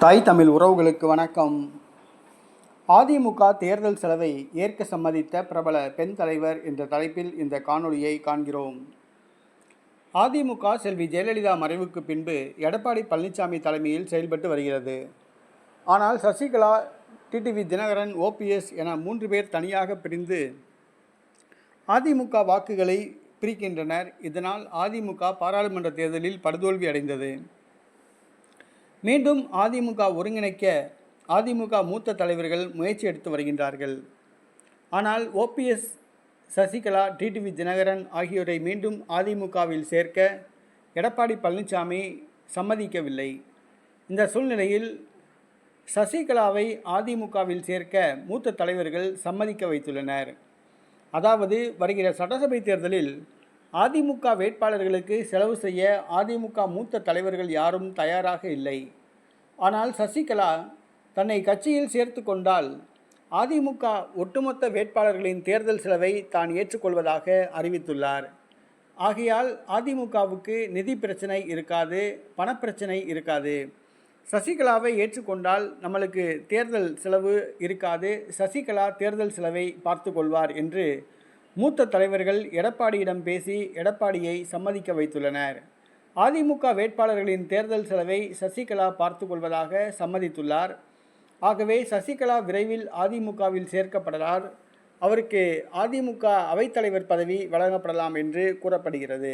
தாய் தமிழ் உறவுகளுக்கு வணக்கம். அதிமுக தேர்தல் செலவை ஏற்க சம்மதித்த பிரபல பெண் தலைவர் என்ற தலைப்பில் இந்த காணொளியை காண்கிறோம். அதிமுக செல்வி ஜெயலலிதா மறைவுக்கு பின்பு எடப்பாடி பழனிசாமி தலைமையில் செயல்பட்டு வருகிறது. ஆனால் சசிகலா, டிடிவி தினகரன், ஓபிஎஸ் என 3 பேர் தனியாக பிரிந்து அதிமுக வாக்குகளை பிரிக்கின்றனர். இதனால் அதிமுக பாராளுமன்ற தேர்தலில் படுதோல்வி அடைந்தது. மீண்டும் அதிமுக ஒருங்கிணைக்க அதிமுக மூத்த தலைவர்கள் முயற்சி எடுத்து வருகின்றார்கள். ஆனால் ஓபிஎஸ், சசிகலா, டிடிவி தினகரன் ஆகியோரை மீண்டும் அதிமுகவில் சேர்க்க எடப்பாடி பழனிசாமி சம்மதிக்கவில்லை. இந்த சூழ்நிலையில் சசிகலாவை அதிமுகவில் சேர்க்க மூத்த தலைவர்கள் சம்மதிக்க வைத்துள்ளனர். அதாவது வருகிற சட்டசபை தேர்தலில் அதிமுக வேட்பாளர்களுக்கு செலவு செய்ய அதிமுக மூத்த தலைவர்கள் யாரும் தயாராக இல்லை. ஆனால் சசிகலா தன்னை கட்சியில் சேர்த்து கொண்டால் அதிமுக ஒட்டுமொத்த வேட்பாளர்களின் தேர்தல் செலவை தான் ஏற்றுக்கொள்வதாக அறிவித்துள்ளார். ஆகையால் அதிமுகவுக்கு நிதி பிரச்சனை இருக்காது, பணப்பிரச்சனை இருக்காது. சசிகலாவை ஏற்றுக்கொண்டால் நம்மளுக்கு தேர்தல் செலவு இருக்காது, சசிகலா தேர்தல் செலவை பார்த்து கொள்வார் என்று மூத்த தலைவர்கள் எடப்பாடியிடம் பேசி எடப்பாடியை சம்மதிக்க வைத்துள்ளனர். அதிமுக வேட்பாளர்களின் தேர்தல் செலவை சசிகலா பார்த்து கொள்வதாக சம்மதித்துள்ளார். ஆகவே சசிகலா விரைவில் அதிமுகவில் சேர்க்கப்படலாம். அவருக்கு அதிமுக அவைத்தலைவர் பதவி வழங்கப்படலாம் என்று கூறப்படுகிறது.